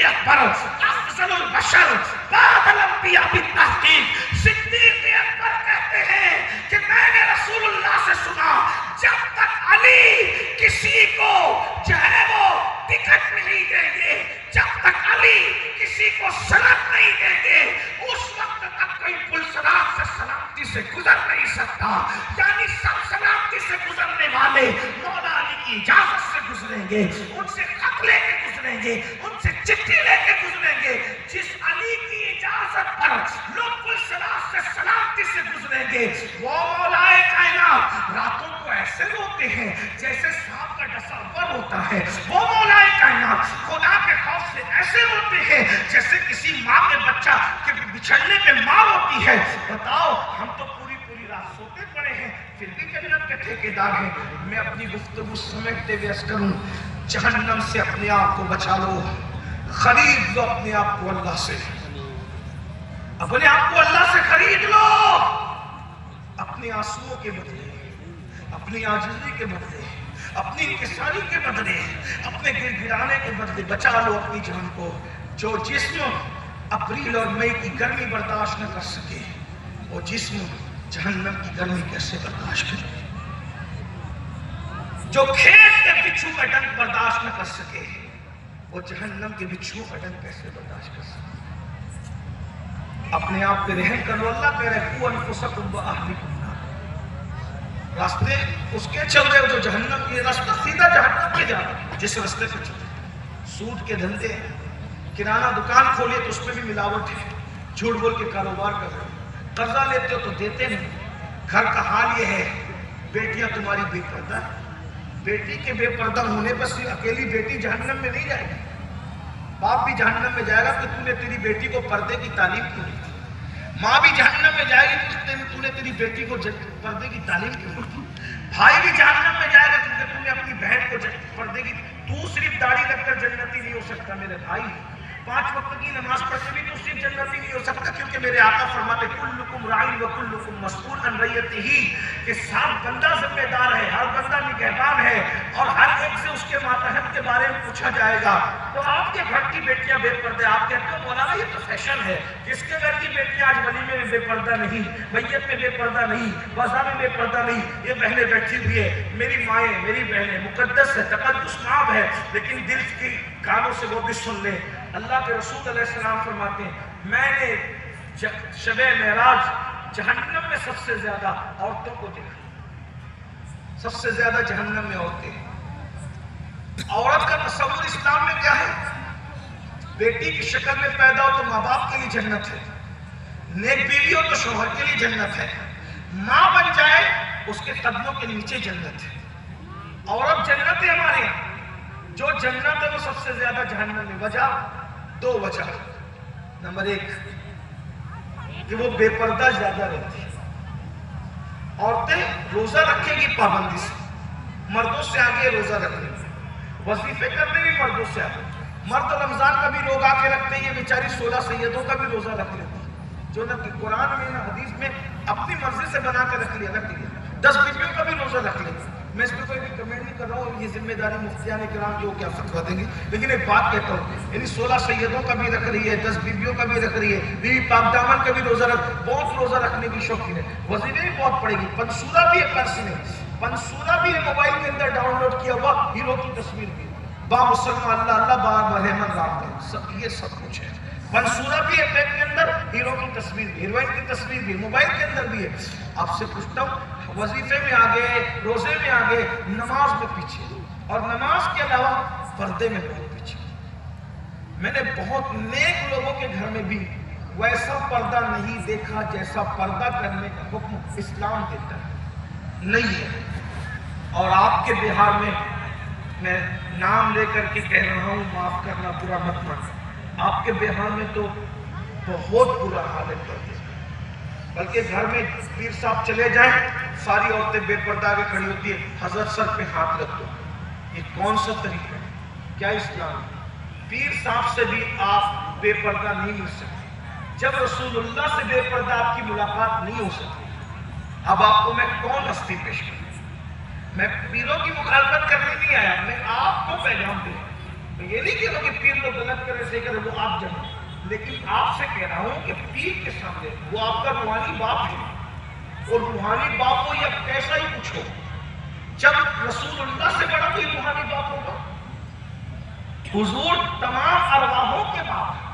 اکبر افضل البشر بعد الانبیاء بالتحقیق صدیق اکبر کہتے ہیں کہ میں نے رسول اللہ سے سنا جب تک علی کسی کو جو ہے وہ ٹکٹ نہیں دیں گے، جب تک علی کسی کو سند نہیں دیں گے، اس وقت تک کوئی پل صراط سے سلامتی سے گزر نہیں سکتا. یعنی سب سلامتی سے گزرنے والے مولا علی کی اجازت سے گزریں گے، ان سے خط لے کے گزریں گے، ان سے چٹھی لے کے گزریں گے. جس علی کی اجازت پر لوگ پل صراط سے سلامتی سے گزریں گے، وہ مولا کائنات راتوں کو ایسے روتے ہیں جیسے سانپ کا ڈسا ہوا روتا ہے. وہ مولا کائنات خدا کے خوف سے ایسے روتے ہیں جیسے کسی ماں کے بچہ کے بچھڑنے پہ ماں روتی ہے. بتاؤ، ہم تو پوری رات سوتے پڑے ہیں پھر بھی جنت کے ٹھیکیدار ہیں. میں اپنی گفتگو سمیٹتے ہوئے عرض کروں، جہنم سے اپنے آپ کو بچا لو، خرید لو اپنے آپ کو اللہ سے، اپنے آپ کو اللہ سے خرید لو. اپنے آنسوؤں کے بدلے، اپنی عاجزی کے بدلے، اپنی انکساری کے بدلے، اپنے گر گرانے کے بدلے بچا لو اپنی جان کو. جو جسم اپریل اور مئی کی گرمی برداشت نہ کر سکے، وہ جسم جہنم کی گرمی کیسے برداشت کرے؟ جو کھیت کے بچھو کا ڈنک برداشت نہ کر سکے، وہ جہنم کے بچھو کا ڈنک کیسے برداشت کر سکے؟ اپنے آپ پہ رحم کرو. اللہ کہہ رہے قوا انفسکم واہلیکم نارا. راستے اس کے چل رہے ہو جو جہنم کی، راستہ سیدھا جہنم پہ جا رہا ہے. جس راستے پہ چل رہے، سود کے دھندے، کرانہ دکان کھولیے تو اس میں بھی ملاوٹ ہے، جھوٹ بول کے کاروبار کر رہے ہو، قرضہ لیتے ہو تو دیتے نہیں. گھر کا حال یہ ہے، بیٹیاں تمہاری بے پردہ. بیٹی کے بے پردہ ہونے پر صرف اکیلی بیٹی جہنم میں نہیں جائے گی، باپ بھی جہنم میں جائے گا کہ تو نے تیری بیٹی کو پردے کی تعلیم کیوں دی. ماں بھی جہنم میں جائے گی کہ تو نے تیری بیٹی کو پردے کی تعلیم کیوں دی. بھائی بھی جہنم میں جائے گا کیونکہ تو نے اپنی بہن کو پردے کی. تو صرف داڑھی رکھ کر جنتی نہیں ہو سکتا میرے بھائی، 5 وقت کی نماز پڑھ کے بھی تو صرف جنتی نہیں ہو سکتا. کیونکہ میرے آقا فرماتے کلکم راعی وکلکم مسئول عن رعیتہ، کہ سب بندہ ذمہ دار ہے، ہر بندہ نگہبان ہے، اور ہر ایک سے اس کے ماتحت کے بارے میں پوچھا جائے گا. تو آپ کے گھر کی بیٹیاں بے پردے، آپ کہتے ہو مولانا یہ تو فیشن ہے. جس کے گھر کی بیٹیاں آج ولیمے میں بے پردہ نہیں، میت میں بے پردہ نہیں، وضع میں بے پردہ نہیں. یہ بہنیں بیٹھی ہوئی ہے، میری مائیں، میری بہنیں، مقدس ہے، تقدس مآب ہے، لیکن دل کی کانوں سے وہ بھی سن لیں. اللہ کے رسول علیہ السلام فرماتے ہیں میں نے شب معراج جہنم میں سب سے زیادہ عورتوں کو دیکھا. سب سے زیادہ جہنم میں عورتیں. عورت کا تصور اسلام میں کیا ہے؟ بیٹی کی شکل میں پیدا ہو تو ماں باپ کے لیے جنت ہے، نیک بیوی ہو تو شوہر کے لیے جنت ہے، ماں بن جائے اس کے قدموں کے نیچے جنت ہے. عورت جنت ہے ہمارے یہاں. جو جنت ہے وہ سب سے زیادہ جہنم میں. وجہ 2 وجہ. نمبر 1 کہ وہ بے پردہ زیادہ رہتی ہے. عورتیں روزہ رکھے گی پابندی سے، مردوں سے آگے روزہ رکھنے میں، وظیفے کرنے بھی مردوں سے آگے. مرد رمضان کا بھی لوگ آ کے رکھتے ہیں، یہ بیچاری 16 سیدوں کا بھی روزہ رکھ لیتی ہے، جو نہ کہ قرآن میں نہ حدیث میں اپنی مرضی سے بنا کے رکھ لیا. 10 بیویوں کا بھی روزہ رکھ لیتی ہے. میں اس پہ کوئی بھی کمنٹ نہیں کر رہا ہوں، یہ ذمہ داری مفتیان کرام جو کیا فتویٰ دیں گے، لیکن ایک بات کہتا ہوں، یعنی 16 سیدوں کا بھی رکھ رہی ہے، 10 بیویوں کا بھی رکھ رہی ہے، بیوی پاک دامن کا بھی روزہ بہت روزہ رکھنے کی شوقین ہے، وظیفے بھی بہت پڑے گی. پنسورہ بھی ہے پرس میں، پنسورہ بھی ہے موبائل کے اندر ڈاؤن لوڈ کیا ہوا، ہیرو کی تصویر بھی، با مسلمان اللہ اللہ با رحمن رام دے، یہ سب کچھ ہے. منصورہ بھی ہے بیگ کے اندر، ہیرو کی تصویر بھی، ہیروئن کی تصویر بھی، موبائل کے اندر بھی ہے. آپ سے پوچھتا ہوں، وظیفے میں آگے، روزے میں آگے، نماز میں پیچھے، اور نماز کے علاوہ پردے میں بہت پیچھے. میں نے بہت نیک لوگوں کے گھر میں بھی ویسا پردہ نہیں دیکھا جیسا پردہ کرنے کا حکم اسلام دیتا ہے، نہیں ہے. اور آپ کے بہار میں نام لے کر کے کہہ رہا ہوں، معاف کرنا، برا مت ماننا، آپ کے بہار میں تو بہت برا حال ہے پردے. بلکہ گھر میں پیر صاحب چلے جائیں، ساری عورتیں بے پردہ آگے کھڑی ہوتی ہیں، حضرت سر پہ ہاتھ رکھ دو. یہ کون سا طریقہ ہے؟ کیا اسلام ہے؟ پیر صاحب سے بھی آپ بے پردہ نہیں مل سکتے. جب رسول اللہ سے بے پردہ آپ کی ملاقات نہیں ہو سکتی، اب آپ کو میں کون ہستی پیش کروں؟ میں پیروں کی مخالفت کرنے نہیں آیا، میں آپ کو پیغام دوں. میں یہ نہیں کہہ رہا کہ پیر لوگ غلط کرے سے کرے وہ آپ جانے، لیکن آپ سے کہہ رہا ہوں کہ پیر کے سامنے وہ آپ کا روحانی باپ ہے، اور روحانی باپ کو یا کیسا ہی کچھ ہو، جب رسول اللہ سے بڑا کوئی روحانی باپ ہوگا؟ حضور تمام ارواحوں کے باپ